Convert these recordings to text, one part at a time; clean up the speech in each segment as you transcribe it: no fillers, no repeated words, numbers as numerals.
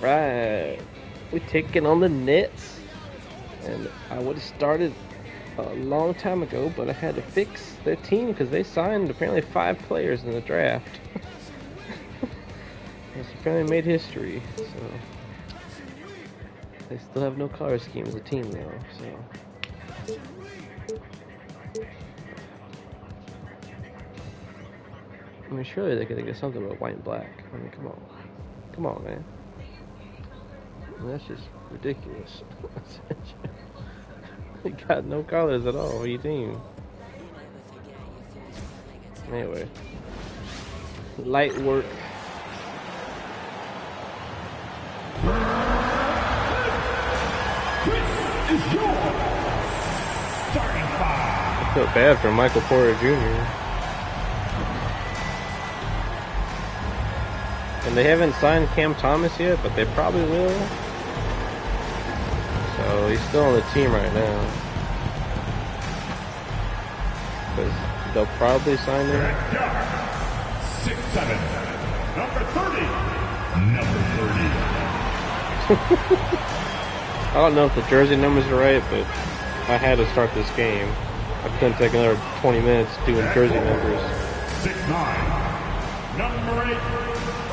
Right. We're taking on the Nets. And I would have started a long time ago, but I had to fix their team because they signed apparently 5 players in the draft. It's apparently made history, so they still have no color scheme as a team though, so I mean surely they could get something about white and black. I mean come on man. I mean, that's just ridiculous. You got no colors at all for your team. Anyway, light work. This is your starting five. I feel bad for Michael Porter Jr. And they haven't signed Cam Thomas yet, but they probably will. So he's still on the team right now. Because they'll probably sign him. 6'7", number 30. Number 30. I don't know if the jersey numbers are right, but I had to start this game. I couldn't take another 20 minutes doing jersey numbers. 6'9", number 8,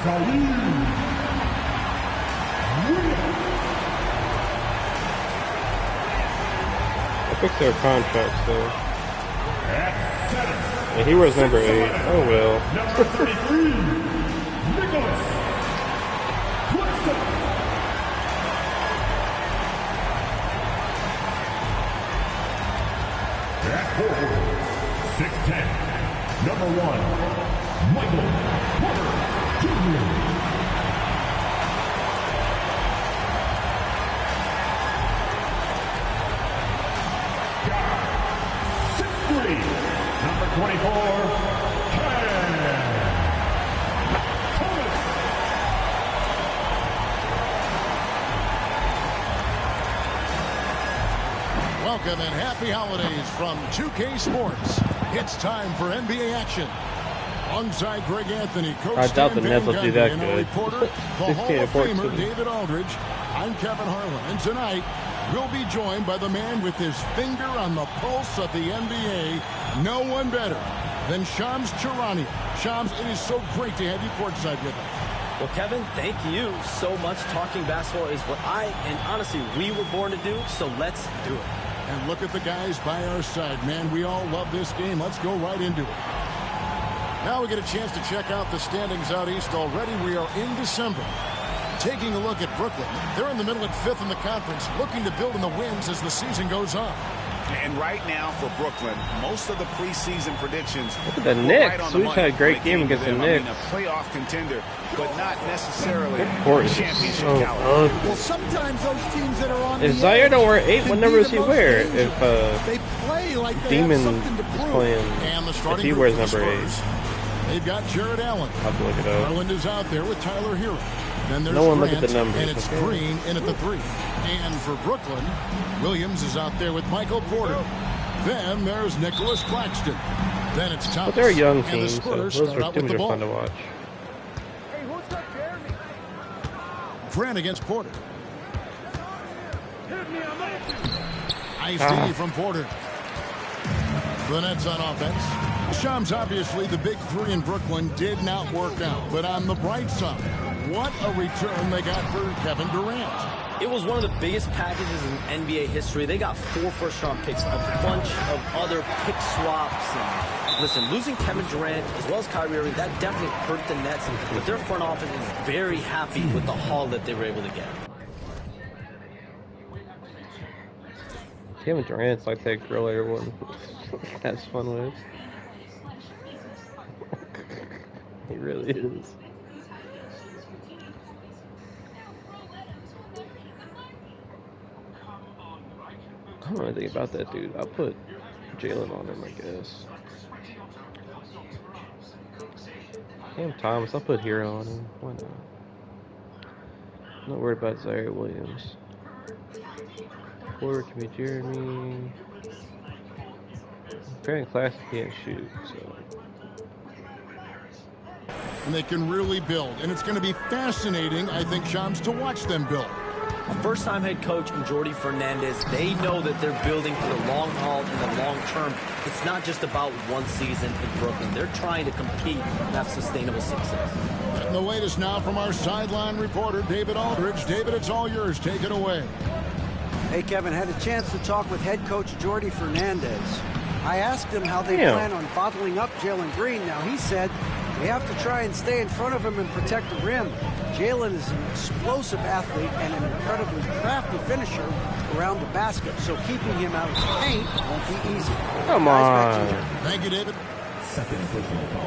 Khalid. I fixed their contracts though. At 7. And he wears number 8. Oh well. Number 33, Nicholas. At 4, 6'10", number 1, Michael Porter Jr. Guard, 6'3", number 24, Thomas. Welcome and happy holidays from 2K Sports. It's time for NBA action. Alongside Greg Anthony, Coach I doubt Stan the Nets Van will do Gundy, that and our good. reporter, the Hall 16 of to 14. Famer David Aldridge. I'm Kevin Harlan, and tonight we'll be joined by the man with his finger on the pulse of the NBA. No one better than Shams Charania. Shams, it is so great to have you courtside with us. Well, Kevin, thank you so much. Talking basketball is what and honestly, we were born to do, so let's do it. And look at the guys by our side, man. We all love this game. Let's go right into it. Now we get a chance to check out the standings out east already. We are in December. Taking a look at Brooklyn, they're in the middle at 5th in the conference, looking to build on the wins as the season goes on. And right now for Brooklyn, most of the preseason predictions. Look at the Knicks. We just had a great game against the Knicks. A playoff contender, but not necessarily Their court is championship so caliber. ugly. Well, sometimes those teams that are on If the Zaire edge don't wear 8, can what be number the does he most wear? dangerous. If They play like they Demon have something to is prove. playing, And the if starting he group wears for the number 8, Spurs. They've got Jared Allen. I'll have to look it up. Garland is out there with Tyler Hero. Then there's No one look Grant, at the numbers, and it's okay? Green in at the 3. And for Brooklyn, Williams is out there with Michael Porter. Then there's Nicholas Claxton. Then it's Thomas. But they're a young and team, the so Spurs those start out with teams the are ball. fun to watch. Grant against Porter. Nice Ah. D from Porter. The Nets on offense. Shams, obviously the big 3 in Brooklyn did not work out. But on the bright side, what a return they got for Kevin Durant. It was one of the biggest packages in NBA history. They got 4 first-round picks, a bunch of other pick swaps. And listen, losing Kevin Durant as well as Kyrie Irving, that definitely hurt the Nets. But their front office is very happy with the haul that they were able to get. Kevin Durant's like that girl everyone has fun with. He really is. I don't know anything about that dude. I'll put Jalen on him, I guess. Cam Thomas, I'll put Hero on him. Why not? I'm not worried about Zaire Williams. Porter can be Jeremy. Apparently Classic can't shoot, so. and they can really build. And it's going to be fascinating, I think, Shams, to watch them build. A first-time head coach in Jordi Fernandez, they know that they're building for the long haul and the long term. It's not just about one season in Brooklyn. They're trying to compete and have sustainable success. And the latest now from our sideline reporter, David Aldridge. David, it's all yours. Take it away. Hey, Kevin, had a chance to talk with head coach Jordi Fernandez. I asked him how they plan on bottling up Jalen Green. Now, he said they have to try and stay in front of him and protect the rim. Jalen is an explosive athlete and an incredibly crafty finisher around the basket, so keeping him out of the paint won't be easy. Come on. Thank you, David.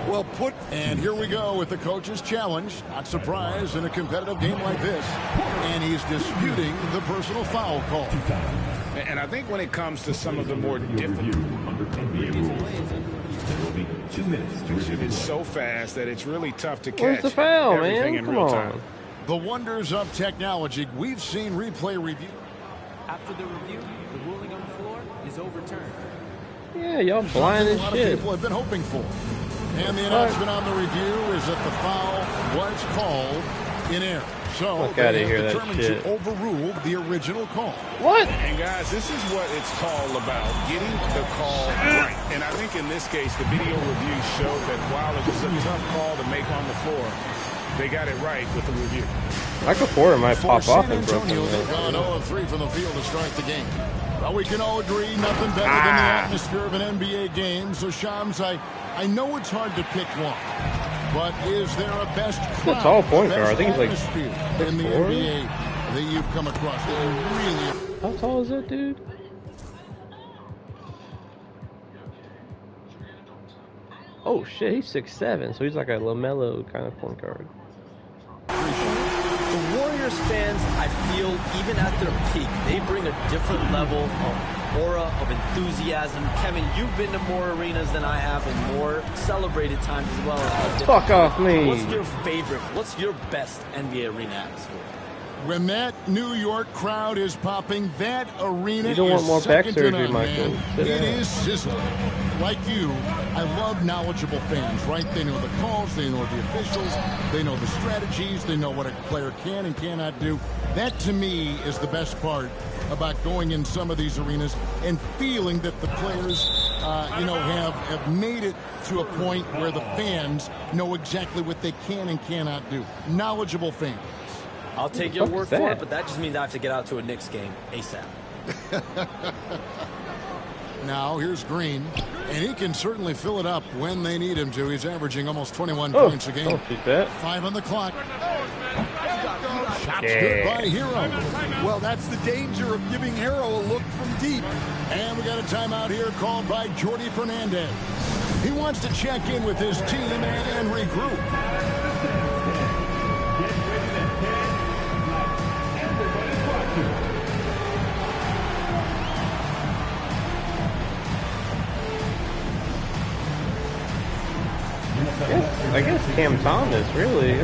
Well put. And here we go with the coach's challenge. Not surprised in a competitive game like this. And he's disputing the personal foul call. And I think when it comes to some of the more difficult, it is so fast that it's really tough to catch. Where's the foul, everything man? in Come real on. time. The wonders of technology. We've seen replay review. After the review, the ruling on the floor is overturned. Yeah, y'all blind A as lot of shit. people have been hoping for. And the announcement on the review is that the foul was called in error. So Fuck outta they here, have that determined shit. to overrule the original call. What? And guys, this is what it's all about, getting the call right. And I think in this case, the video review showed that while it was a tough call to make on the floor, they got it right with the review. Michael Porter might For pop off San in Brooklyn. Antonio, they've gone 0 of 3 from the field to start the game. Well, we can all agree nothing better than the atmosphere of an NBA game. So, Shams, I know it's hard to pick one, but is there a best crowd, That's all point guard. I think he's like atmosphere in the 6'4". NBA that you've come across that you really... How tall is that dude? Oh shit, he's 6'7", so he's like a LaMelo kind of point guard. The Warriors fans, I feel, even at their peak, they bring a different level of aura, of enthusiasm. Kevin, you've been to more arenas than I have and more celebrated times as well. Fuck off me. What's your favorite, what's your best NBA arena atmosphere? When that New York crowd is popping, that arena You don't want is more back second to surgery, none, Michael. man. Sit It down. is system. Like you, I love knowledgeable fans, right? They know the calls, they know the officials, they know the strategies, they know what a player can and cannot do. That, to me, is the best part about going in some of these arenas and feeling that the players, have made it to a point where the fans know exactly what they can and cannot do. Knowledgeable fans. I'll take your fuck word is for that? it, but that just means I have to get out to a Knicks game ASAP. Now, here's Green, and he can certainly fill it up when they need him to. He's averaging almost 21 Oh, points a game. don't shoot that. 5 on the clock. Shots Yeah. good by Hero. Well, that's the danger of giving Hero a look from deep. And we got a timeout here called by Jordi Fernandez. He wants to check in with his team and regroup. I guess Cam Thomas, really.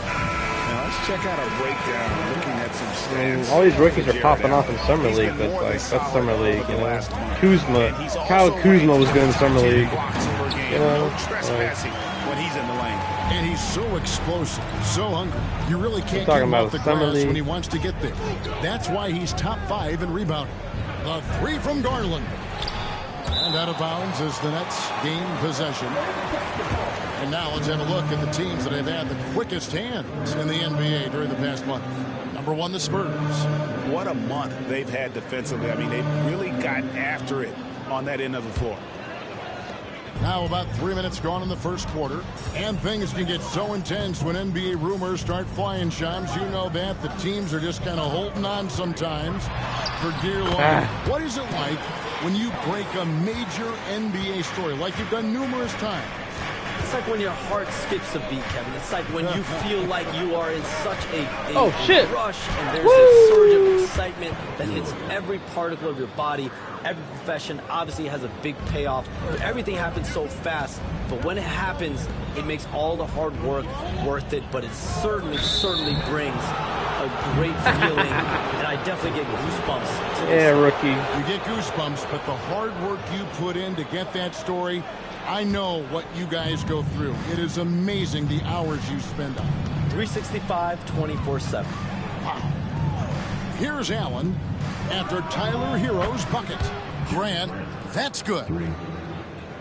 Now let's check out a breakdown, looking at some stats. All these rookies are popping off in Summer League, but like that's Summer League, you know. Kuzma, Kyle Kuzma was good in Summer League, you know. Trespassing when he's in the lane. And he's so explosive, so hungry. You really can't talking get him about off the Summer grass League. when he wants to get there. That's why he's top 5 in rebounding. A 3 from Garland. And out of bounds as the Nets gain possession. And now let's have a look at the teams that have had the quickest hands in the NBA during the past month. Number 1, the Spurs. What a month they've had defensively. I mean, they've really gotten after it on that end of the floor. Now about 3 minutes gone in the first quarter. And things can get so intense when NBA rumors start flying, Shams. You know that. The teams are just kind of holding on sometimes for dear life. What is it like when you break a major NBA story like you've done numerous times? It's like when your heart skips a beat, Kevin. It's like when you feel like you are in such a rush and there's a surge of excitement that hits every particle of your body. Every profession obviously has a big payoff, but everything happens so fast. But when it happens, it makes all the hard work worth it. But it certainly brings a a great feeling, and I definitely get goosebumps. Yeah, rookie. You get goosebumps, but the hard work you put in to get that story, I know what you guys go through. It is amazing the hours you spend on it. 365, 24/7. Wow. Here's Allen after Tyler Hero's bucket. Grant, that's good.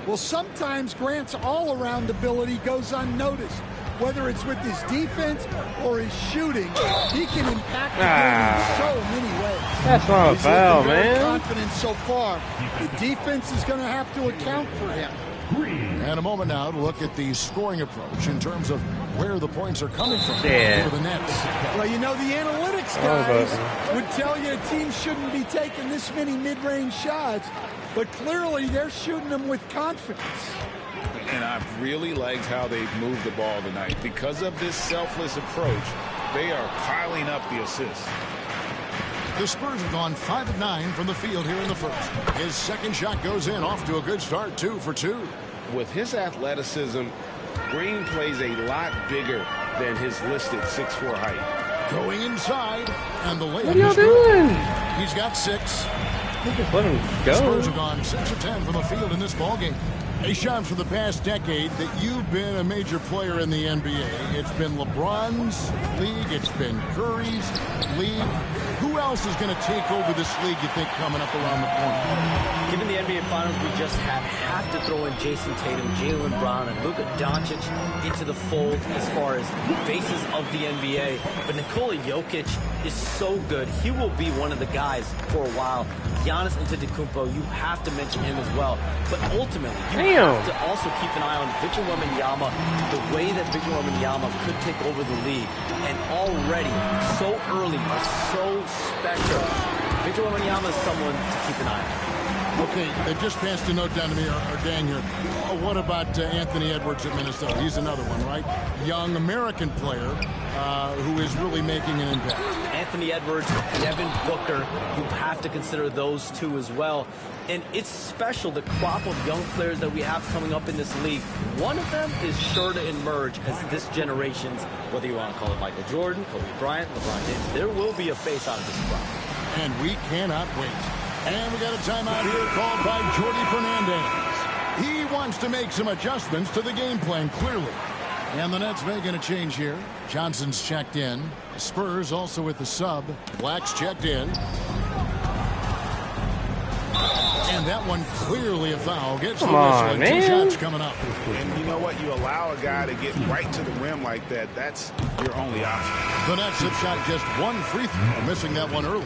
Well, sometimes Grant's all-around ability goes unnoticed. Whether it's with his defense or his shooting, he can impact the game in so many ways. That's not a foul, man. Confident so far. The defense is going to have to account for him. And a moment now to look at the scoring approach in terms of where the points are coming from for the Nets. Well, you know, the analytics guys would tell you a team shouldn't be taking this many mid-range shots, but clearly they're shooting them with confidence. And I've really liked how they've moved the ball tonight. Because of this selfless approach, they are piling up the assists. The Spurs have gone 5 of 9 from the field here in the first. His second shot goes in, off to a good start, 2 for 2. With his athleticism, Green plays a lot bigger than his listed 6'4" height. Going inside, and the layup What are y'all is good. doing? He's got 6. Just let him go. Spurs have gone 6 of 10 from the field in this ballgame. Hey, Sean, for the past decade that you've been a major player in the NBA, it's been LeBron's league, it's been Curry's league. Who else is going to take over this league, you think, coming up around the corner? Given the NBA Finals we just had, have to throw in Jason Tatum, Jaylen Brown, and Luka Doncic into the fold as far as faces of the NBA. But Nikola Jokic is so good. He will be one of the guys for a while. Giannis Antetokounmpo, you have to mention him as well. But ultimately, you have to also keep an eye on Victor Wembanyama, the way that Victor Wembanyama could take over the league. And already, so early, so special. Victor Wembanyama is someone to keep an eye on. Okay, they just passed a note down to me, or Dan here. What about Anthony Edwards at Minnesota? He's another one, right? Young American player who is really making an impact. Anthony Edwards, Devin Booker, you have to consider those two as well. And it's special, the crop of young players that we have coming up in this league. One of them is sure to emerge as this generation's, whether you want to call it Michael Jordan, Kobe Bryant, LeBron James, there will be a face out of this crop. And we cannot wait. And we got a timeout here called by Jordi Fernandez. He wants to make some adjustments to the game plan, clearly. And the Nets making a change here. Johnson's checked in. The Spurs also with the sub. Black's checked in. And that one clearly a foul. Gets the whistle, and 2 shots coming up. And you know what? You allow a guy to get right to the rim like that. That's your only option. The Nets have shot just 1 free throw, missing that one early.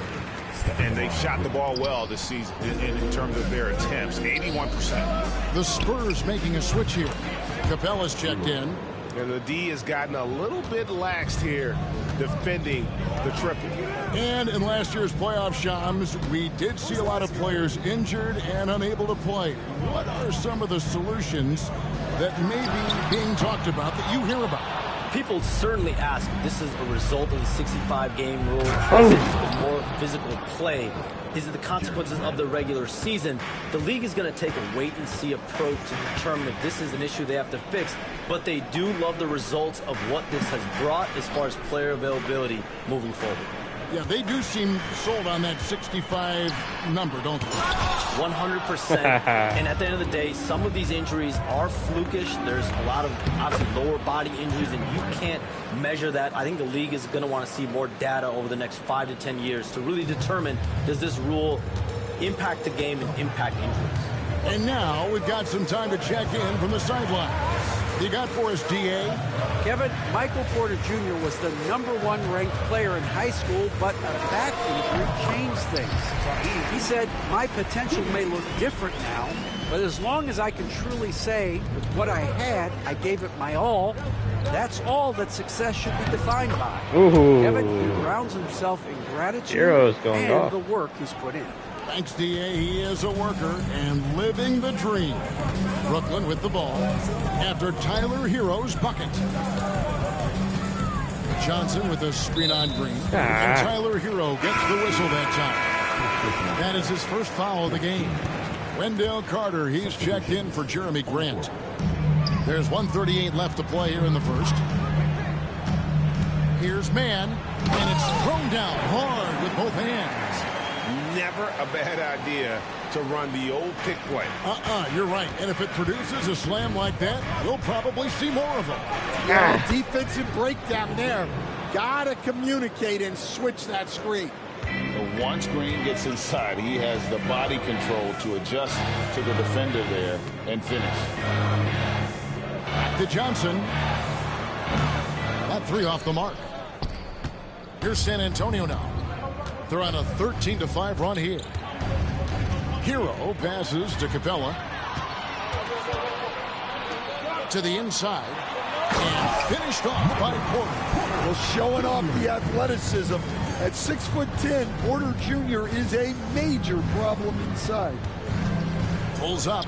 And they've shot the ball well this season in terms of their attempts, 81%. The Spurs making a switch here. Capella's checked in. And the D has gotten a little bit laxed here defending the triple. And in last year's playoff Shams, we did see a lot of players injured and unable to play. What are some of the solutions that may be being talked about that you hear about? People certainly ask, this is a result of the 65-game rule. Is it the more physical play? Is it the consequences of the regular season? The league is going to take a wait-and-see approach to determine if this is an issue they have to fix. But they do love the results of what this has brought as far as player availability moving forward. Yeah, they do seem sold on that 65 number, don't they? 100%. And at the end of the day, some of these injuries are flukish. There's a lot of, obviously, lower body injuries, and you can't measure that. I think the league is going to want to see more data over the next 5 to 10 years to really determine, does this rule impact the game and impact injuries? And now we've got some time to check in from the sideline. You got for us, D.A.? Kevin, Michael Porter Jr. was the #1 ranked player in high school, but a back injury changed things. He said, my potential may look different now, but as long as I can truly say with what I had, I gave it my all, that's all that success should be defined by. Ooh. Kevin, he grounds himself in gratitude going and off. the work he's put in. Thanks, D.A. He is a worker and living the dream. Brooklyn with the ball after Tyler Hero's bucket. Johnson with a screen on Green. And Tyler Hero gets the whistle that time. That is his first foul of the game. Wendell Carter, he's checked in for Jeremy Grant. There's 1:38 left to play here in the first. Here's Mann. And it's thrown down hard with both hands. Never a bad idea to run the old pick play. You're right. And if it produces a slam like that, we'll probably see more of them. Yeah, defensive breakdown there. Gotta communicate and switch that screen. But once Green gets inside, he has the body control to adjust to the defender there and finish. Back to Johnson. That three off the mark. Here's San Antonio now. They're on a 13-5 run here. Hero passes to Capella. To the inside. And finished off by Porter. Well, showing off the athleticism. At 6'10", Porter Jr. is a major problem inside. Pulls up.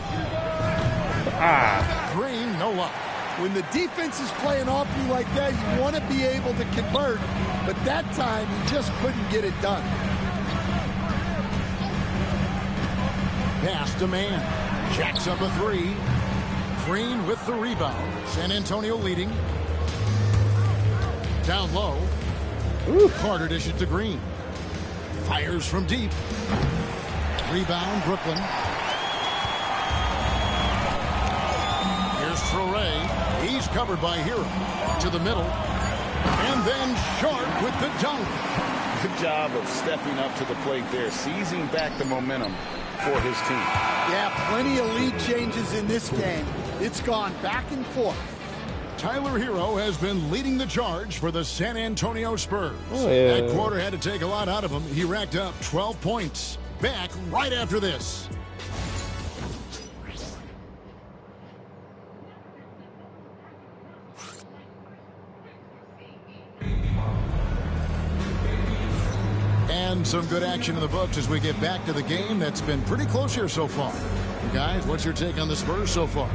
Green, no luck. When the defense is playing off you like that, you want to be able to convert. But that time, he just couldn't get it done. Pass to man. Jacks up a three. Green with the rebound. San Antonio leading. Down low. Carter dishes to Green. Fires from deep. Rebound, Brooklyn. Here's Traore. He's covered by Hero. To the middle. And then Sharp with the dunk. Good job of stepping up to the plate there, seizing back the momentum for his team. Yeah, plenty of lead changes in this game. It's gone back and forth. Tyler Hero has been leading the charge for the San Antonio Spurs. Oh, yeah. That quarter had to take a lot out of him. He racked up 12 points. Back right after this. And some good action in the books as we get back to the game that's been pretty close here so far. Guys, what's your take on the Spurs so far?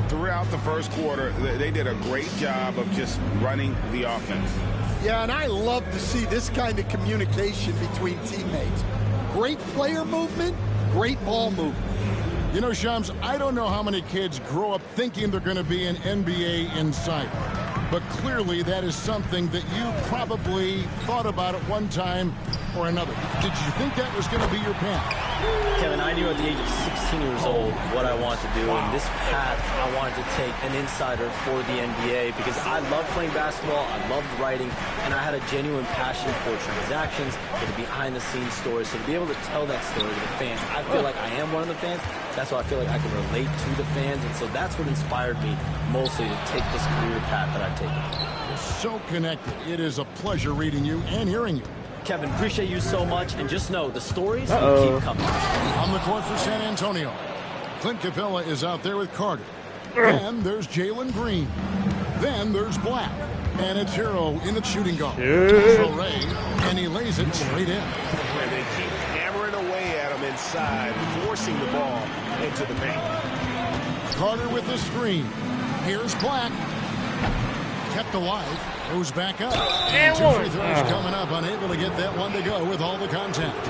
Throughout the first quarter, they did a great job of just running the offense. Yeah, and I love to see this kind of communication between teammates. Great player movement, great ball movement. You know, Shams, I don't know how many kids grow up thinking they're going to be an NBA insider. But clearly that is something that you probably thought about at one time or another. Did you think that was going to be your path? Kevin, I knew at the age of 16 years old what I wanted to do, and this path I wanted to take an insider for the NBA because I love playing basketball, I loved writing, and I had a genuine passion for transactions, for the behind-the-scenes stories. So to be able to tell that story to the fans, I feel like I am one of the fans. That's why I feel like I can relate to the fans, and so that's what inspired me mostly to take this career path that I've taken. You're so connected. It is a pleasure reading you and hearing you. Kevin, appreciate you so much, and just know the stories keep coming. On the court for San Antonio, Clint Capella is out there with Carter. Then there's Jalen Green. Then there's Black. And it's Hero in the shooting guard. Traore, and he lays it straight in. And they keep hammering away at him inside, forcing the ball into the paint. Carter with the screen. Here's Black. Kept alive. Goes back up. And two free throws coming up. Unable to get that one to go with all the contact.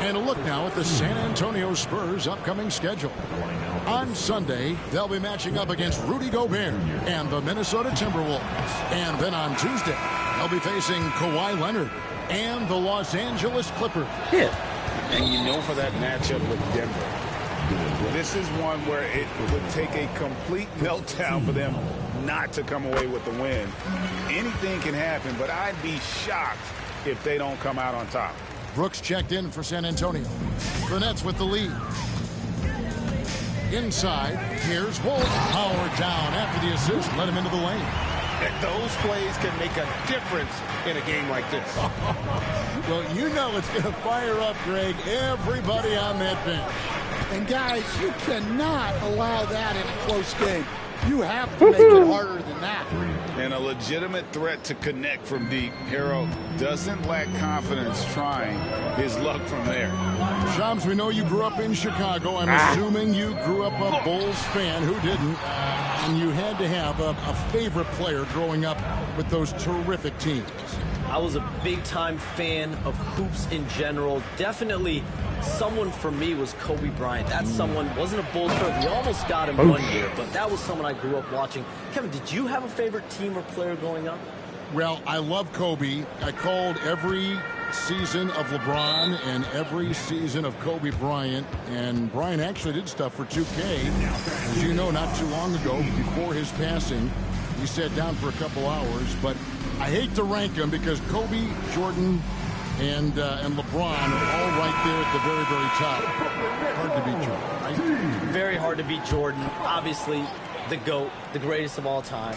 And a look now at the San Antonio Spurs' upcoming schedule. On Sunday, they'll be matching up against Rudy Gobert and the Minnesota Timberwolves. And then on Tuesday, they'll be facing Kawhi Leonard and the Los Angeles Clippers. And you know, for that matchup with Denver, this is one where it would take a complete meltdown for them not to come away with the win. Anything can happen, but I'd be shocked if they don't come out on top. Brooks checked in for San Antonio. The Nets with the lead. Inside, here's Wolf. Powered down after the assist, let him into the lane. And those plays can make a difference in a game like this. Well, you know it's going to fire up, Greg, everybody on that bench. And guys, you cannot allow that in a close game. You have to make it harder than that. And a legitimate threat to connect from deep. Hero doesn't lack confidence trying his luck from there. Shams, we know you grew up in Chicago. I'm assuming you grew up a Bulls fan. Who didn't? And you had to have a favorite player growing up with those terrific teams. I was a big-time fan of hoops in general. Definitely someone for me was Kobe Bryant. That someone wasn't a Bulls fan. We almost got him one year, but that was someone I grew up watching. Kevin, did you have a favorite team or player growing up? Well, I love Kobe. I called every season of LeBron and every season of Kobe Bryant. And Bryant actually did stuff for 2K. As you know, not too long ago, before his passing, we sat down for a couple hours. But I hate to rank them because Kobe, Jordan, and LeBron are all right there at the very, very top. Hard to beat Jordan, right? Very hard to beat Jordan. Obviously, the GOAT, the greatest of all time.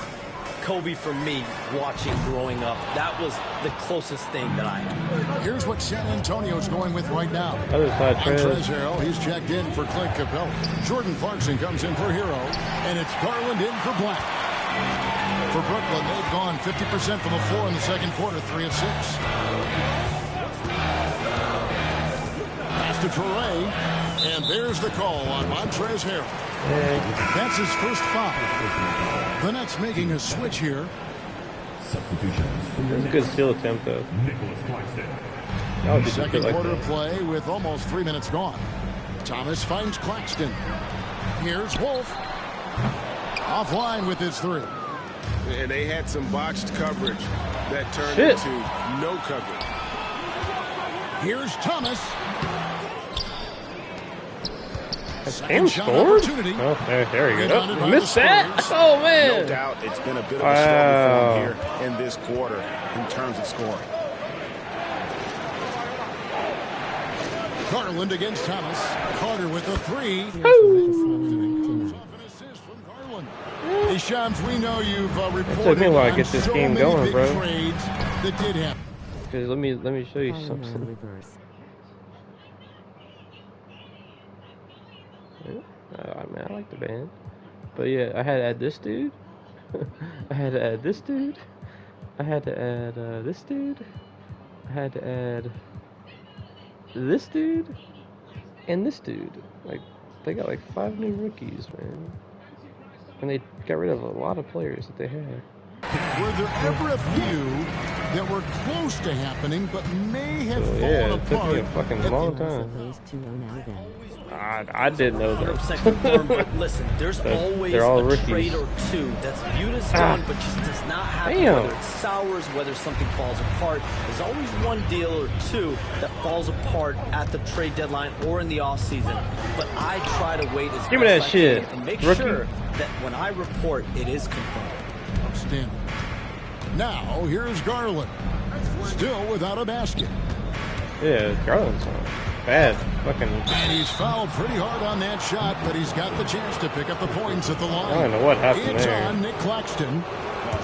Kobe, for me, watching growing up, that was the closest thing that I had. Here's what San Antonio's going with right now. Other side, Montrezl Harrell, he's checked in for Clint Capella. Jordan Clarkson comes in for Hero, and it's Garland in for Black. For Brooklyn, they've gone 50% from the floor in the second quarter, 3 of 6. Pass to Toure, and there's the call on Montrezl Harrell. That's his first foul. The Nets making a switch here. That's a good steal attempt, though. Second quarter play with almost 3 minutes gone. Thomas finds Claxton. Here's Wolf. Offline with his 3. And they had some botched coverage that turned into no coverage. Here's Thomas. Damn, scored? Oh, there we go. Oh, missed that? Oh, man. No doubt it's been a bit of a struggle for him here in this quarter in terms of scoring. Garland against Thomas. Carter with the 3. Shams, we know you've reported. It took me a while to get this game going, bro. That did happen. Because let me show you something. I mean, I like the band, but yeah, I had to add this dude. I had to add this dude. I had to add this dude. I had to add this dude and this dude. Like, they got like 5 new rookies, man, and they got rid of a lot of players that they had. Were there ever a few that were close to happening, but may have fallen apart? It took me a fucking long time. I didn't know that. But listen, there's always a trade or two that's viewed as done, but just does not happen. Damn. Whether it sours, whether something falls apart, there's always one deal or two that falls apart at the trade deadline or in the offseason. But I try to wait as Give me that best I shit, can and make rookie. sure that when I report, it is confirmed. Outstanding. Now, here's Garland. Still without a basket. Yeah, Garland's bad. Fucking. And he's fouled pretty hard on that shot, but he's got the chance to pick up the points at the line. I don't know what happened it's there. on Nick Claxton.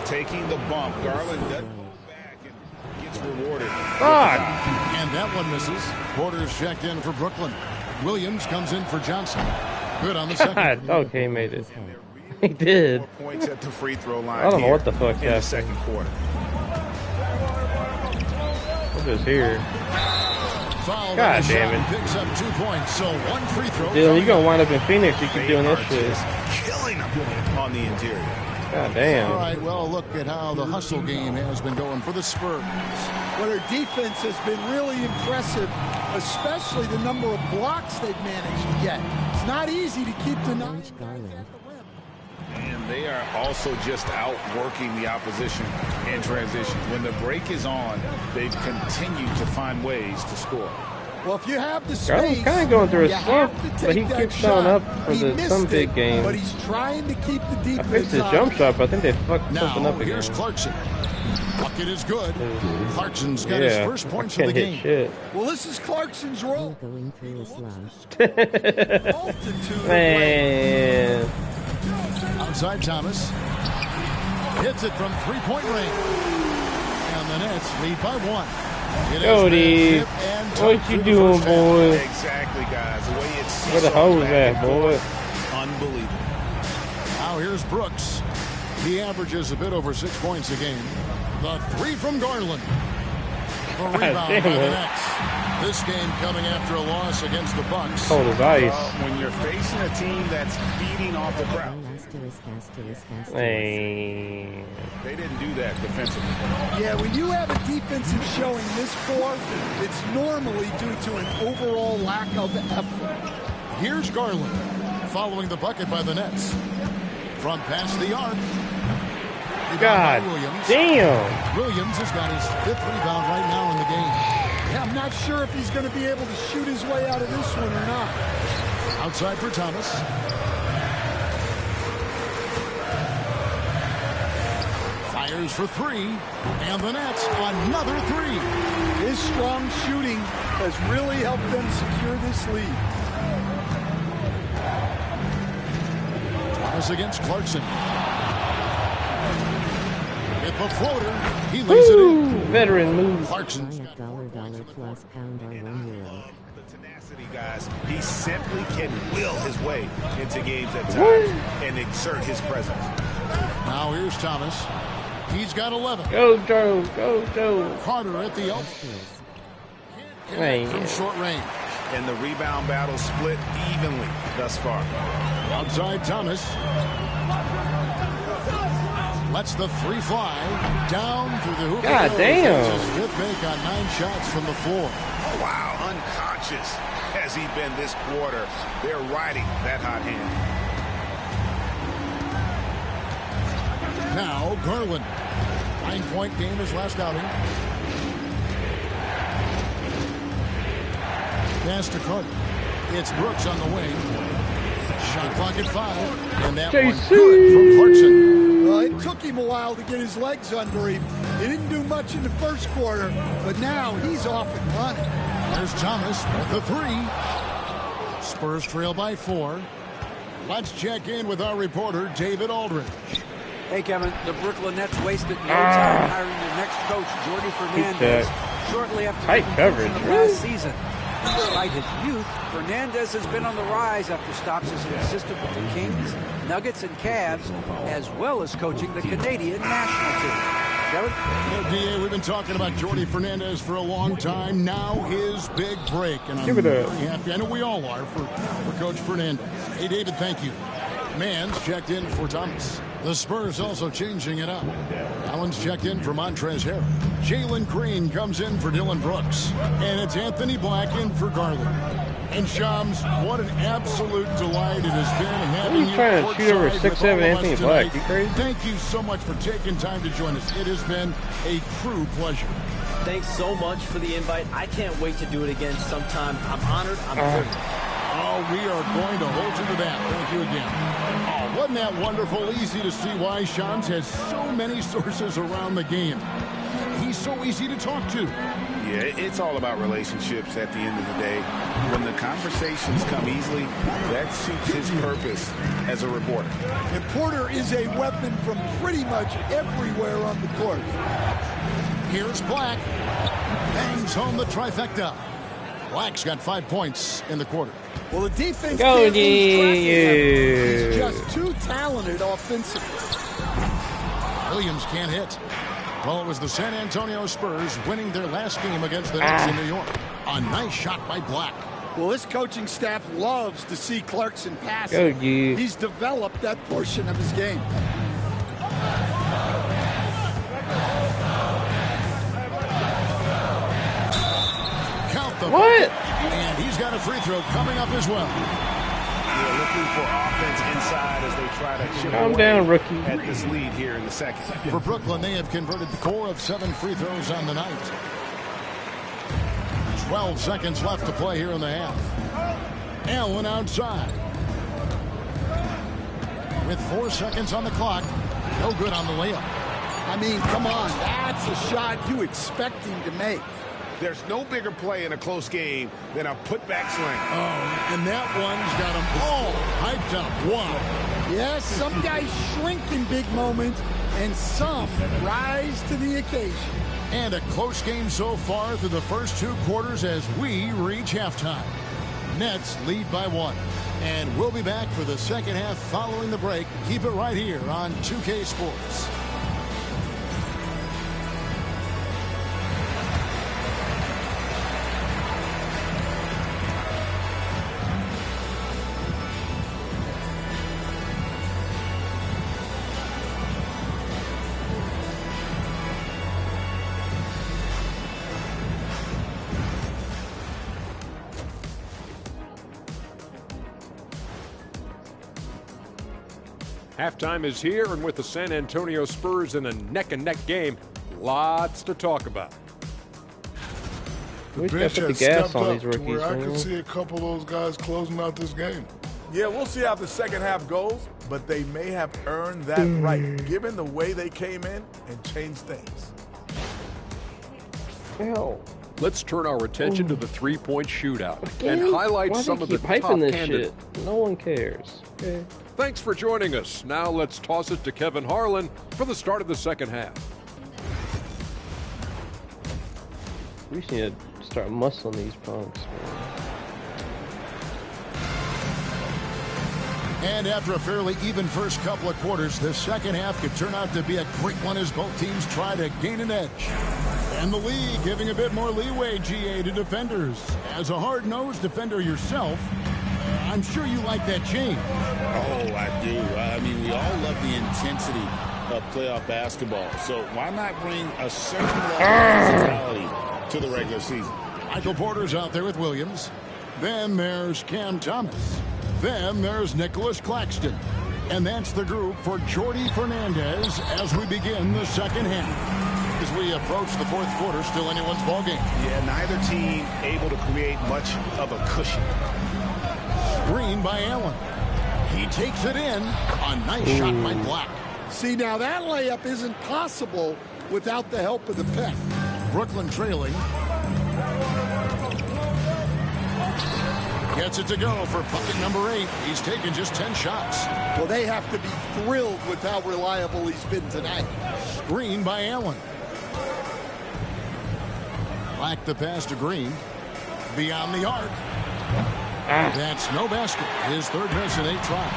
Taking the bump. Garland doesn't go back and gets rewarded. Fuck! And that one misses. Porter's checked in for Brooklyn. Williams comes in for Johnson. Good on the second. Okay, he made it. He did. 4 points at the free throw line. I don't know what the fuck in the happened. second quarter. What is here? Foul God damn it. Picks up 2 points, so 1 free throw. Dylan, you're gonna wind up in Phoenix. You keep doing this shit. Just killing them on the interior. God damn. All right, well, look at how the hustle game has been going for the Spurs. Well, their defense has been really impressive, especially the number of blocks they've managed to get. It's not easy to keep the notch going at the rim. And they are also just outworking the opposition in transition. When the break is on, they've continued to find ways to score. Well, if you have the Garland's space, kind of going through a you slump, have to but he take that keeps showing shot. up for He missed some it, big game. but he's trying to keep the I defense fixed his jump shot, but I think they fucked something Now, up again. here's Clarkson. Bucket is good. Clarkson's got his first points of the can't game. hit Well, this is Clarkson's role. Going through a slump. Multitude Man. Outside Thomas. Hits it from 3-point range. And the Nets lead by 1. It Cody, what you doing, boy? Exactly, guys. The way it's Where the hose at, boy? Unbelievable. Now here's Brooks. He averages a bit over 6 points a game. The 3 from Garland. The rebound by the Nets. This game coming after a loss against the Bucks. Cold as ice. When you're facing a team that's feeding off the crowd. Hey. They didn't do that defensively. Yeah, when you have a defensive showing this poor, it's normally due to an overall lack of effort. Here's Garland following the bucket by the Nets. From past the arc. God Williams. damn. Williams has got his 5th rebound right now in the game. Yeah, I'm not sure if he's going to be able to shoot his way out of this one or not. Outside for Thomas. Fires for 3. And the Nets, another 3. His strong shooting has really helped them secure this lead. Thomas against Clarkson. Hit the floater. He lays it in. Veteran move. Clarkson's got $1 plus pound or €1. The tenacity, guys. He simply can will his way into games at times and exert his presence. Now here's Thomas. He's got 11. Go, Joe. Go, Joe. Carter at the elbow. From short range. And the rebound battle split evenly thus far. Outside Thomas. Lets the 3 fly. Down through the hoop. God damn. His 5th make on 9 shots from the floor. Oh, wow. Unconscious has he been this quarter. They're riding that hot hand. Now Garland. 9-point game his last outing. Pass to Carter. It's Brooks on the wing. Shot clock at 5. And that one good from Clarkson. Well, it took him a while to get his legs under him. He didn't do much in the first quarter, but now he's off and running. There's Thomas with the 3. Spurs trail by 4. Let's check in with our reporter, David Aldridge. Hey, Kevin, the Brooklyn Nets wasted no time hiring their next coach, Jordi Fernandez, shortly after tight the coverage conclusion of last season. Despite his youth, Fernandez has been on the rise after stops as an assistant with the Kings, Nuggets, and Cavs, as well as coaching the Canadian national team. Kevin? DA, we've been talking about Jordi Fernandez for a long time. Now his big break. And I'm very happy. I know we all are for Coach Fernandez. Hey, David, thank you. Mann's checked in for Thomas. The Spurs also changing it up. Allen's checked in for Montrezl Harrell. Jalen Green comes in for Dylan Brooks. And it's Anthony Black in for Garland. And Shams, what an absolute delight it has been having you trying to shoot over 6'7" Anthony Black. You crazy? Thank you so much for taking time to join us. It has been a true pleasure. Thanks so much for the invite. I can't wait to do it again sometime. I'm honored. I'm privileged. Oh, we are going to hold you to that. Thank you again. Oh, wasn't that wonderful? Easy to see why Shams has so many sources around the game. He's so easy to talk to. Yeah, it's all about relationships at the end of the day. When the conversations come easily, that suits his purpose as a reporter. And Porter is a weapon from pretty much everywhere on the court. Here's Black. Bangs home the trifecta. Black's got 5 points in the quarter. Well, the defense Go, can't lose track of him. you. He's just too talented offensively. Williams can't hit. Well, it was the San Antonio Spurs winning their last game against the Knicks in New York. A nice shot by Black. Well, this coaching staff loves to see Clarkson pass. Go, you. He's developed that portion of his game. Count the What? And he's got a free throw coming up as well. They're looking for offense inside as they try to chip Calm away down, rookie. at this lead here in the second. For Brooklyn, they have converted 4 of 7 free throws on the night. 12 seconds left to play here in the half. Allen outside. With 4 seconds on the clock. No good on the layup. I mean, come on. That's a shot you expect him to make. There's no bigger play in a close game than a putback slam. Oh, and that one's got him all hyped up. Wow. Yes, some guys shrink in big moments, and some rise to the occasion. And a close game so far through the first 2 quarters as we reach halftime. Nets lead by 1. And we'll be back for the second half following the break. Keep it right here on 2K Sports. Halftime is here, and with the San Antonio Spurs in a neck-and-neck game, lots to talk about. We got to put the gas on these rookies. Where I can see a couple of those guys closing out this game. Yeah, we'll see how the second half goes, but they may have earned that right, given the way they came in and changed things. Hell. Let's turn our attention to the three-point shootout Again? and highlight Why some of the keep top hyping this candidates. shit? No one cares. Okay. Thanks for joining us. Now let's toss it to Kevin Harlan for the start of the second half. We just need to start muscling these punks, man. And after a fairly even first couple of quarters, the second half could turn out to be a great one as both teams try to gain an edge. And the league giving a bit more leeway, GA, to defenders. As a hard-nosed defender yourself, I'm sure you like that change. Oh, I do. I mean, we all love the intensity of playoff basketball. So why not bring a certain level of physicality to the regular season? Michael Porter's out there with Williams. Then there's Cam Thomas. Then there's Nicholas Claxton. And that's the group for Jordi Fernandez as we begin the second half. As we approach the fourth quarter, still anyone's ballgame. Yeah, neither team able to create much of a cushion. Screen by Allen. He takes it in. A nice shot by Black. See, now that layup isn't possible without the help of the pick. Brooklyn trailing. Gets it to go for bucket number 8. He's taken just 10 shots. Well, they have to be thrilled with how reliable he's been tonight. Screen by Allen. Black the pass to Green. Beyond the arc. That's no basket. His third miss in 8 tries.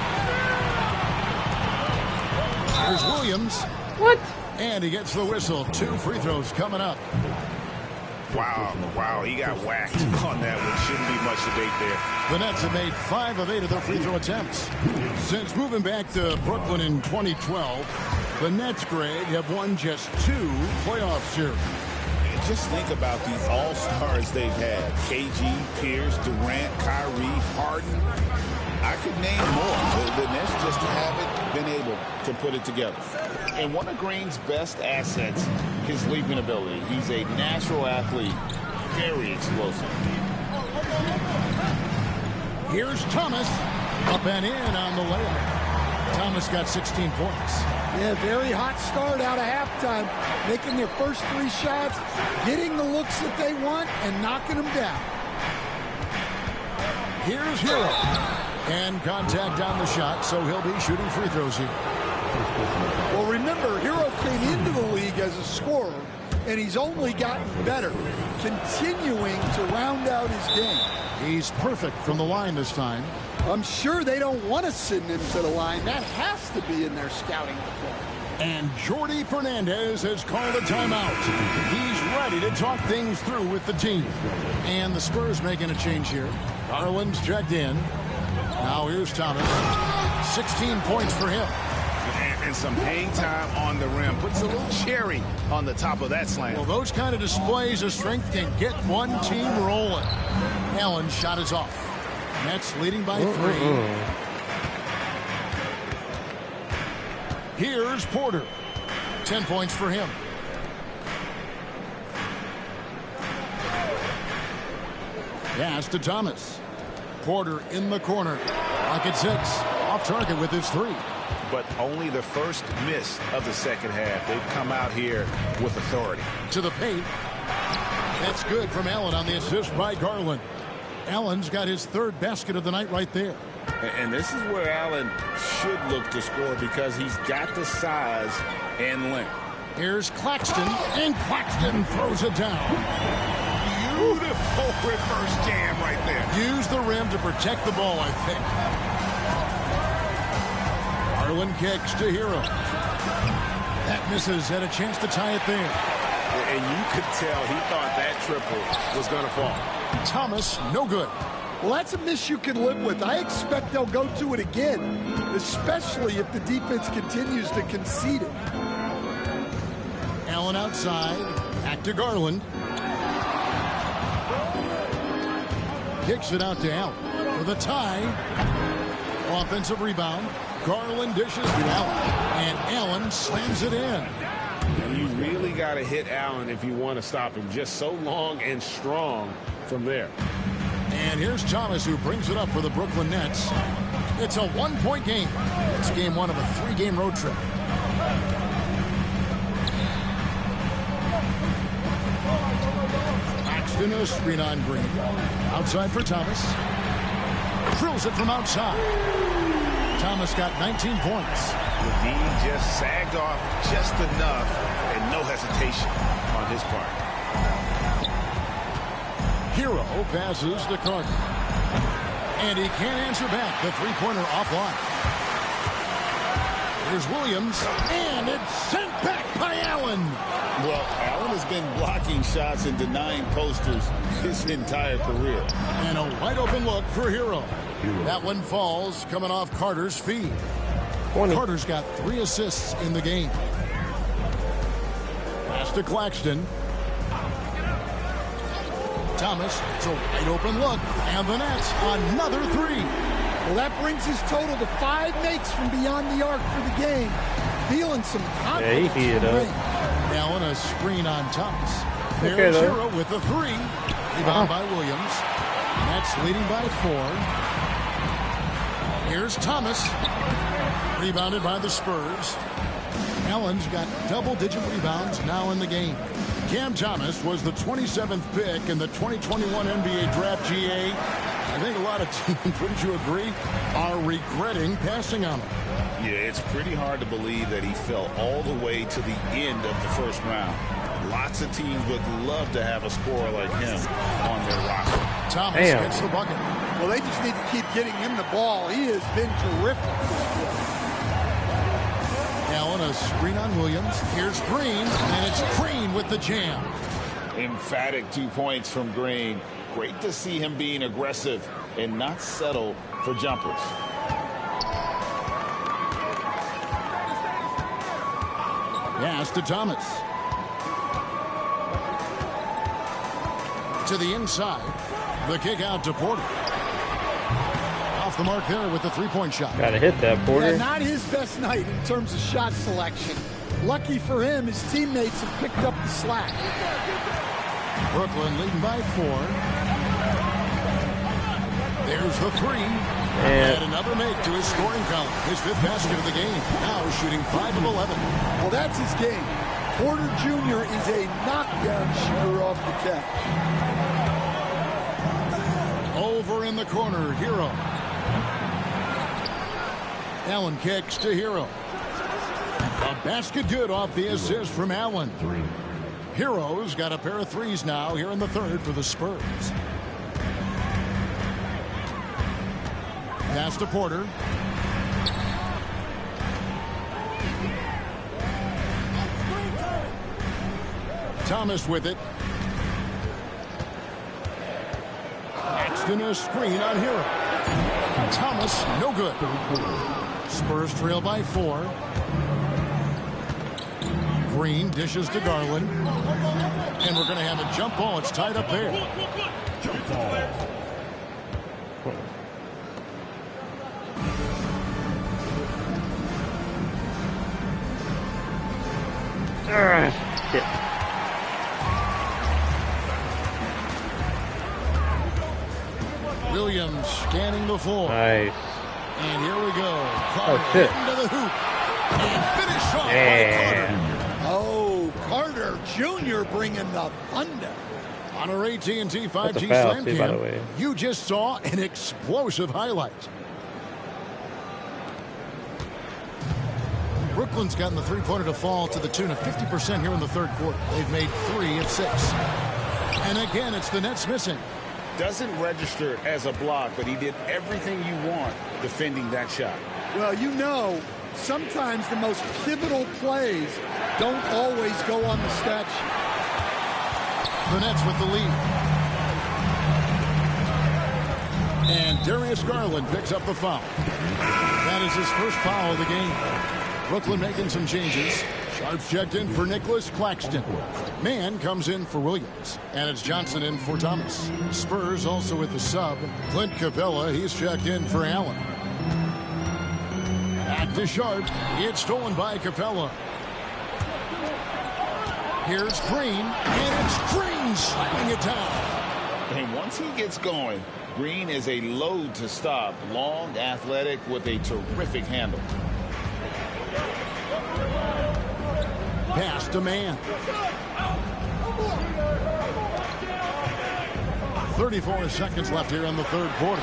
Here's Williams. What? And he gets the whistle. 2 free throws coming up. Wow, he got whacked on that one. Shouldn't be much debate there. The Nets have made 5 of 8 of their free throw attempts. Since moving back to Brooklyn in 2012, the Nets, Greg, have won just 2 playoff series. And just think about these all-stars they've had. KG, Pierce, Durant, Kyrie, Harden. I could name more. The Nets just haven't been able to put it together. And one of Green's best assets, his leaping ability. He's a natural athlete, very explosive. Here's Thomas. Up and in on the layup. Thomas got 16 points. Yeah, very hot start out of halftime. Making their first 3 shots, getting the looks that they want, and knocking them down. Here's Hero. And contact on the shot, so he'll be shooting free throws here. Well, remember, Hero came into the league as a scorer, and he's only gotten better, continuing to round out his game. He's perfect from the line this time. I'm sure they don't want to send him to the line. That has to be in their scouting report. And Jordi Fernandez has called a timeout. He's ready to talk things through with the team. And the Spurs making a change here. Garland's checked in. Now here's Thomas. 16 points for him. And some hang time on the rim. Puts a little cherry on the top of that slam. Well, those kind of displays of strength can get one team rolling. Allen's shot is off. Nets leading by 3. Here's Porter. 10 points for him. Pass to Thomas. Porter in the corner. Lock at 6. Off target with his 3. But only the first miss of the second half. They've come out here with authority. To the paint. That's good from Allen on the assist by Garland. Allen's got his 3rd basket of the night right there. And this is where Allen should look to score because he's got the size and length. Here's Claxton, and Claxton throws it down. Beautiful reverse jam right there. Use the rim to protect the ball, I think. Garland kicks to Hero. That misses, had a chance to tie it there. And you could tell he thought that triple was going to fall. Thomas, no good. Well, that's a miss you can live with. I expect they'll go to it again, especially if the defense continues to concede it. Allen outside. Back to Garland. Kicks it out to Allen for the tie. Offensive rebound. Garland dishes to Allen, and Allen slams it in. And you really got to hit Allen if you want to stop him. Just so long and strong from there. And here's Thomas, who brings it up for the Brooklyn Nets. It's a one-point game. It's game one of a three-game road trip. Paxton, a screen on Green. Outside for Thomas. Drills it from outside. Thomas got 19 points. Levine just sagged off just enough, and no hesitation on his part. Hero passes to Carter. And he can't answer back. The three-pointer offline. Here's Williams. And it's sent back by Allen. Well, Allen has been blocking shots and denying posters his entire career. And a wide-open look for Hero. That one falls coming off Carter's feet. Carter's got 3 assists in the game. Pass to Claxton. Thomas, it's a wide-open look. And the Nets, another 3. Well, that brings his total to 5 makes from beyond the arc for the game. Feeling some confidence. Yeah, he hit up. Allen, a screen on Thomas. There's Hero with the 3. Rebound by Williams. Nets leading by 4. Here's Thomas. Rebounded by the Spurs. Allen's got double-digit rebounds now in the game. Cam Thomas was the 27th pick in the 2021 NBA Draft. GA. I think a lot of teams, wouldn't you agree, are regretting passing on him. Yeah, it's pretty hard to believe that he fell all the way to the end of the first round. Lots of teams would love to have a scorer like him on their roster. Thomas gets the bucket. Well, they just need to keep getting him the ball. He has been terrific. Allen, a screen on Williams. Here's Green, and it's Green with the jam. Emphatic 2 points from Green. Great to see him being aggressive and not settle for jumpers. Pass to Thomas. To the inside. The kick out to Porter. Off the mark there with the three-point shot. Gotta hit that, Porter. Yeah, not his best night in terms of shot selection. Lucky for him, his teammates have picked up the slack. Brooklyn leading by 4. There's the 3. And another make to his scoring column. His 5th basket of the game. Now shooting 5 of 11. Well, that's his game. Porter Jr. is a knockdown shooter off the catch. Over in the corner, Hero. Allen kicks to Hero. A basket good off the assist from Allen. Hero's got a pair of 3s now here in the 3rd for the Spurs. Pass to Porter. Thomas with it. Paxton, a screen on Hero. Thomas, no good. Spurs trail by 4. Green dishes to Garland. And we're going to have a jump ball. It's tied up there. Jump ball. Shit. Williams scanning the floor. Nice. And here we go. Carter into the hoop. And finish off by Carter. Oh, Carter Jr. bringing the thunder. On our AT&T 5G foul, Slam too, by the Cam, way. you just saw an explosive highlight. Brooklyn's gotten the three-pointer to fall to the tune of 50% here in the 3rd quarter. They've made 3 of 6. And again, it's the Nets missing. Doesn't register as a block, but he did everything you want defending that shot. Well, you know, sometimes the most pivotal plays don't always go on the stat sheet. The Nets with the lead. And Darius Garland picks up the foul. That is his first foul of the game. Brooklyn making some changes. Sharps checked in for Nicholas Claxton. Mann comes in for Williams. And it's Johnson in for Thomas. Spurs also with the sub. Clint Capella, he's checked in for Allen. Back to Sharp. It's stolen by Capella. Here's Green, and it's Green slamming it down. And once he gets going, Green is a load to stop. Long, athletic, with a terrific handle. Pass to man. 34 seconds left here in the third quarter.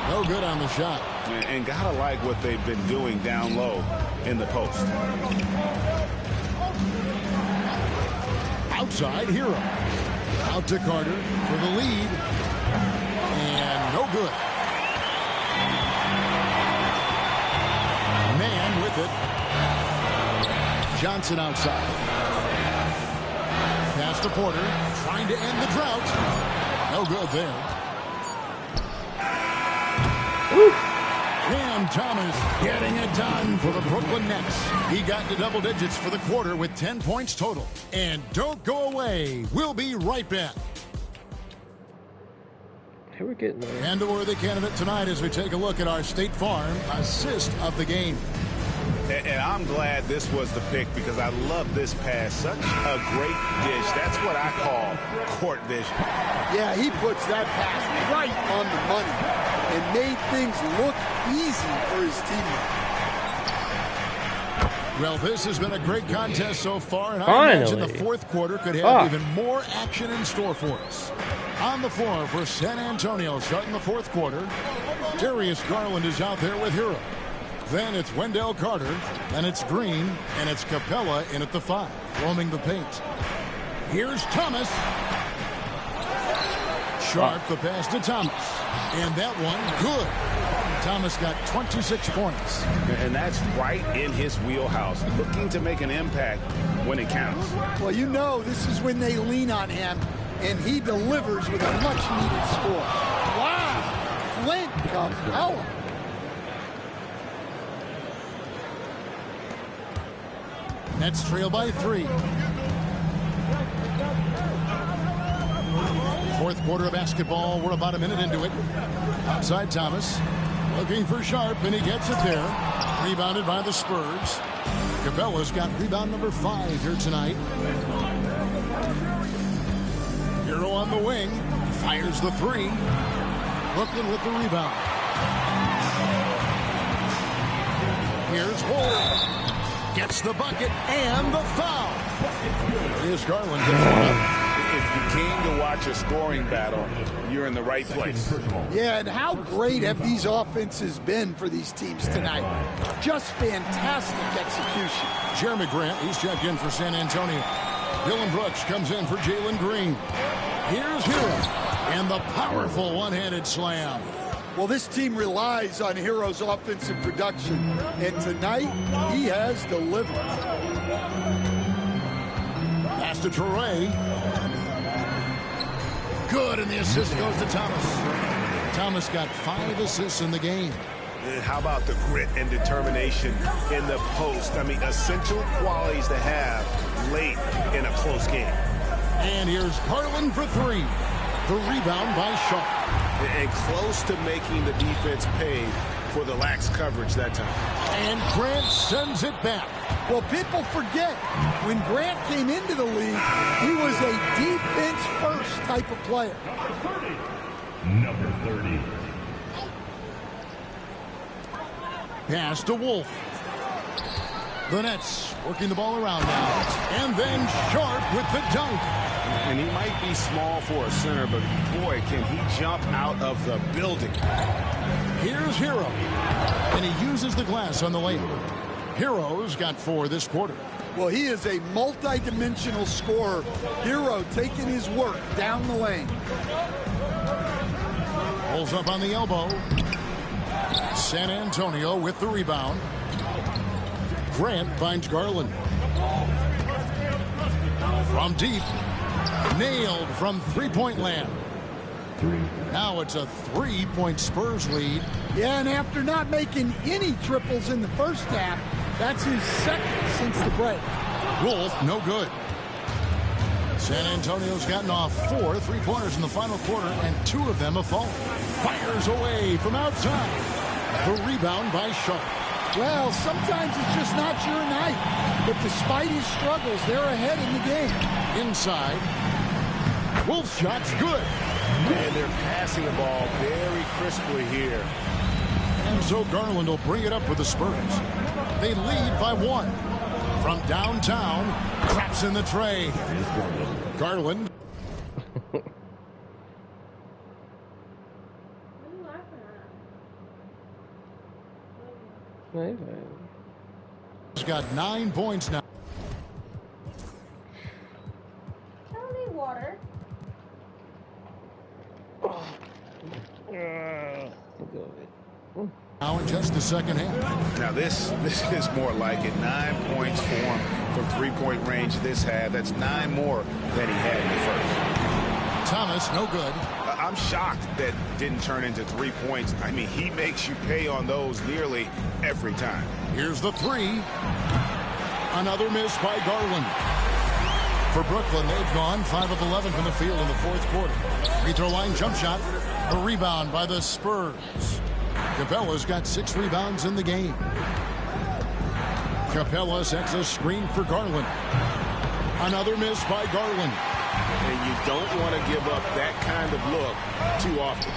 No good on the shot. And gotta like what they've been doing down low in the post. Outside, Hero. Out to Carter for the lead. And no good. Man with it. Johnson outside. Pass to Porter. Trying to end the drought. No good there. Cam Thomas getting it done for the Brooklyn Nets. He got to double digits for the quarter with 10 points total. And don't go away. We'll be right back. Hey, we're getting there. And a worthy candidate tonight as we take a look at our State Farm assist of the game. And I'm glad this was the pick because I love this pass. Such a great dish. That's what I call court vision. Yeah, he puts that pass right on the money and made things look easy for his teammate. Well, this has been a great contest so far, and I imagine the fourth quarter could have even more action in store for us. On the floor for San Antonio, starting the fourth quarter, Darius Garland is out there with Hero. Then it's Wendell Carter, then it's Green, and it's Capella in at the 5, roaming the paint. Here's Thomas. Sharp, the pass to Thomas. And that one, good. Thomas got 26 points. And that's right in his wheelhouse, looking to make an impact when it counts. Well, you know this is when they lean on him, and he delivers with a much-needed score. Wow! Flint Capella. Nets trail by 3. Fourth quarter of basketball. We're about a minute into it. Outside Thomas. Looking for Sharp, and he gets it there. Rebounded by the Spurs. Capella's got rebound number 5 here tonight. Hero on the wing. Fires the 3. Brooklyn with the rebound. Here's Ward. Gets the bucket and the foul. Here's Garland. If you came to watch a scoring battle, you're in the right place. Yeah, and how great have these offenses been for these teams tonight? Just fantastic execution. Jeremy Grant, he's checked in for San Antonio. Dylan Brooks comes in for Jalen Green. Here's Hero. And the powerful one-handed slam. Well, this team relies on Hero's offensive production, and tonight he has delivered. Pass to Torrey. Good, and the assist goes to Thomas. Thomas got 5 assists in the game. How about the grit and determination in the post? I mean, essential qualities to have late in a close game. And here's Garland for 3. The rebound by Sharp. And close to making the defense pay for the lax coverage that time. And Grant sends it back. Well, people forget, when Grant came into the league, he was a defense-first type of player. Number 30. Pass to Wolf. The Nets working the ball around now. And then Sharp with the dunk. And he might be small for a center, but boy, can he jump out of the building. Here's Hero. And he uses the glass on the layup. Hero's got 4 this quarter. Well, he is a multi-dimensional scorer. Hero taking his work down the lane. Pulls up on the elbow. San Antonio with the rebound. Grant finds Garland. From deep. Nailed from three-point land. Now it's a 3-point Spurs lead. Yeah, and after not making any triples in the first half, that's his second since the break. Wolf, no good. San Antonio's gotten off 4 3-pointers in the final quarter, and 2 of them have fallen. Fires away from outside. The rebound by Sharp. Well, sometimes it's just not your night. But despite his struggles, they're ahead in the game. Inside. Wolf shot's good. And they're passing the ball very crisply here. And so Garland will bring it up for the Spurs. They lead by 1. From downtown, craps in the tray. Garland. He's got 9 points now. I don't need water. Now in just the second half. Now this is more like it. 9 points for him from three-point range this half. That's 9 more than he had in the first. Thomas, no good. I'm shocked that didn't turn into 3 points. I mean, he makes you pay on those nearly every time. Here's the 3. Another miss by Garland. For Brooklyn, they've gone 5 of 11 from the field in the fourth quarter. Free throw line jump shot. A rebound by the Spurs. Capella's got 6 rebounds in the game. Capella sets a screen for Garland. Another miss by Garland. And you don't want to give up that kind of look too often.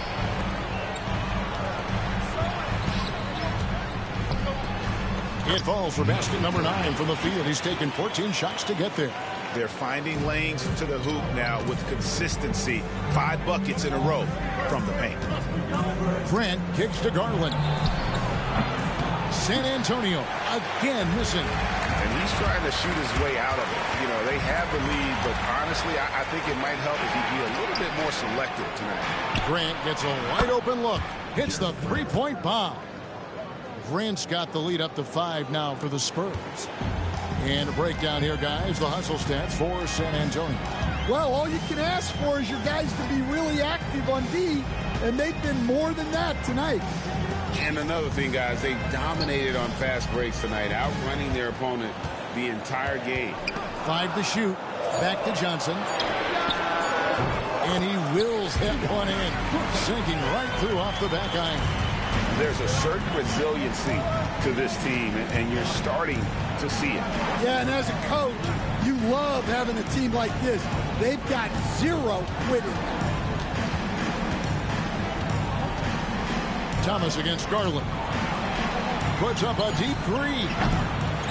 It falls for basket number 9 from the field. He's taken 14 shots to get there. They're finding lanes to the hoop now with consistency. 5 buckets in a row from the paint. Grant kicks to Garland. San Antonio again missing. And he's trying to shoot his way out of it. You know, they have the lead, but honestly, I think it might help if he'd be a little bit more selective tonight. Grant gets a wide open look. Hits the three-point bomb. Grant's got the lead up to 5 now for the Spurs. And a breakdown here, guys. The hustle stats for San Antonio. Well, all you can ask for is your guys to be really active on D, and they've been more than that tonight. And another thing, guys, they dominated on fast breaks tonight, outrunning their opponent the entire game. 5 to shoot. Back to Johnson. And he wills that one in, sinking right through off the back iron. There's a certain resiliency to this team, and you're starting to see it. Yeah, and as a coach, you love having a team like this. They've got 0 quitting. Thomas against Garland. Puts up a deep 3.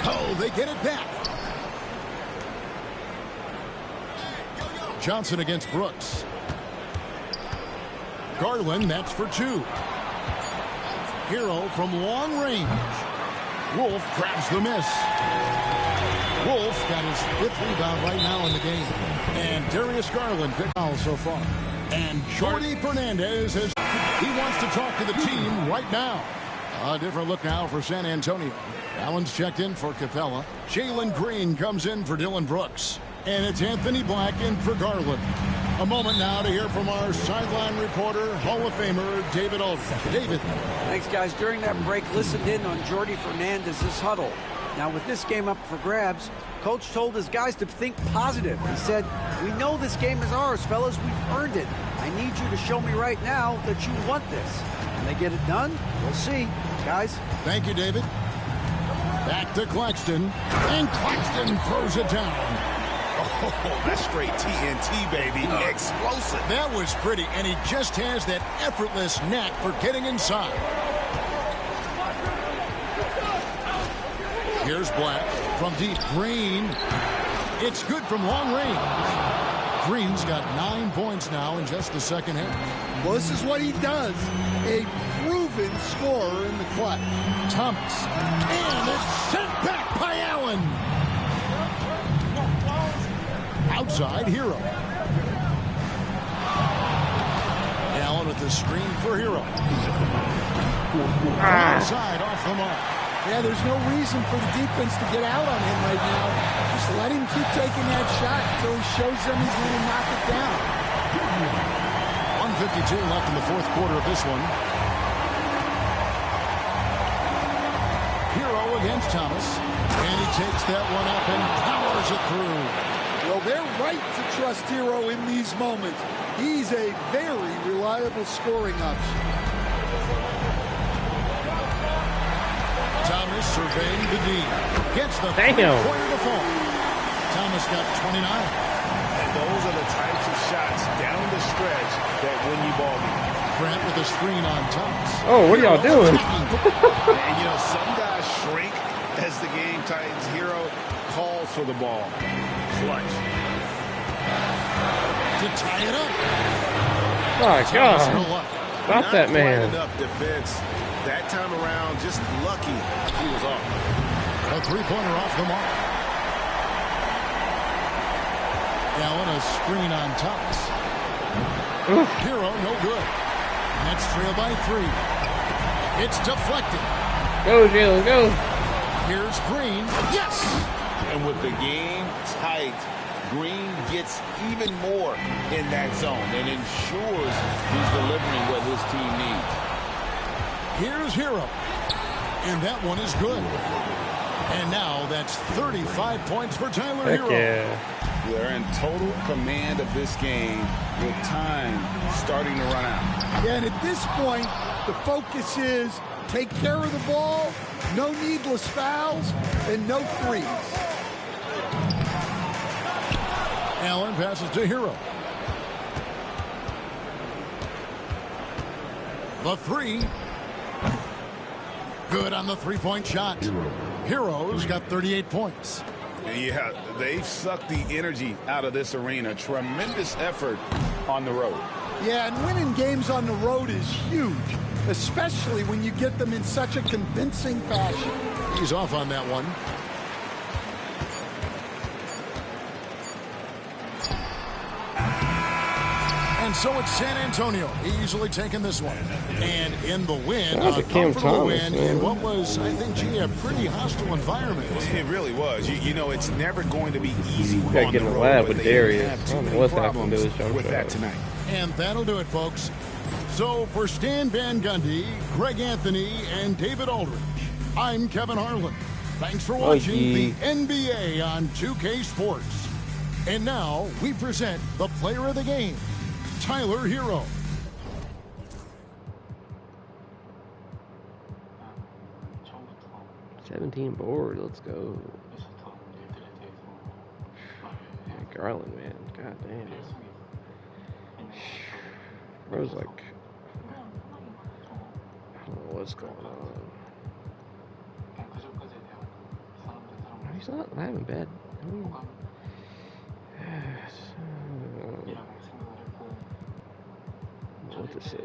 Oh, they get it back. Johnson against Brooks. Garland, that's for 2. Hero from long range. Wolf grabs the miss. Wolf got his 5th rebound right now in the game. And Darius Garland picked foul so far. And Jordi Fernandez has... He wants to talk to the team right now. A different look now for San Antonio. Allen's checked in for Capella. Jalen Green comes in for Dylan Brooks. And it's Anthony Black in for Garland. A moment now to hear from our sideline reporter, Hall of Famer, David Aldridge. David. Thanks, guys. During that break, listened in on Jordi Fernandez's huddle. Now, with this game up for grabs, Coach told his guys to think positive. He said, "We know this game is ours, fellas. We've earned it. I need you to show me right now that you want this." Can they get it done? We'll see. Guys. Thank you, David. Back to Claxton. And Claxton throws it down. Oh, that's straight TNT, baby. Explosive. That was pretty, and he just has that effortless knack for getting inside. Here's Black from deep. Green. It's good from long range. Green's got 9 points now in just the second half. Well, this is what he does. A proven scorer in the clutch. Thomas. And it's sent back by Allen. Outside, Hero. Allen with the screen for Hero. Outside, off the mark. Yeah, there's no reason for the defense to get out on him right now. Just let him keep taking that shot until he shows them he's going to knock it down. 1:52 left in the fourth quarter of this one. Hero against Thomas. And he takes that one up and powers it through. Well, they're right to trust Hero in these moments. He's a very reliable scoring option. Thomas surveying the D. Gets the Damn. three-pointer to fall. Thomas got 29. And those are the types of shots down the stretch that win you ball games. Grant with a screen on Thomas. Oh, what are y'all doing? And, you know, some guys shrink as the game tightens. Hero calls for the ball. Clutch. To tie it up. My God. Stop that man. Not enough defense. That time around, just lucky he was off. A three-pointer off the mark. Allen, a screen on Thomas. Hero, no good. Nets trail by 3. It's deflected. Go, Jalen, go. Here's Green. Yes! And with the game tight, Green gets even more in that zone and ensures he's delivering what his team needs. Here's Hero. And that one is good. And now that's 35 points for Tyler Heck Hero. yeah. They're in total command of this game with time starting to run out. Yeah, and at this point, the focus is take care of the ball, no needless fouls, and no threes. Allen passes to Hero. The three. Good on the three-point shot. Hero's got 38 points. Yeah, they've sucked the energy out of this arena. Tremendous effort on the road. Yeah, and winning games on the road is huge, especially when you get them in such a convincing fashion. He's off on that one. And so it's San Antonio easily taking this one. And in the win, a comfortable win in what was, I think, a pretty hostile environment. It really was. You know, it's never going to be easy. You gotta get in the lab with Darius. I don't know what's happening to this jump with shot. that tonight. And that'll do it, folks. So for Stan Van Gundy, Greg Anthony, and David Aldridge, I'm Kevin Harlan. Thanks for watching the NBA on 2K Sports. And now we present the player of the game, Tyler Hero. $17 board, let's go. Yeah, Garland, man, god damn. Bro's like, I don't know what's going on. He's not having bad. I don't know what to say.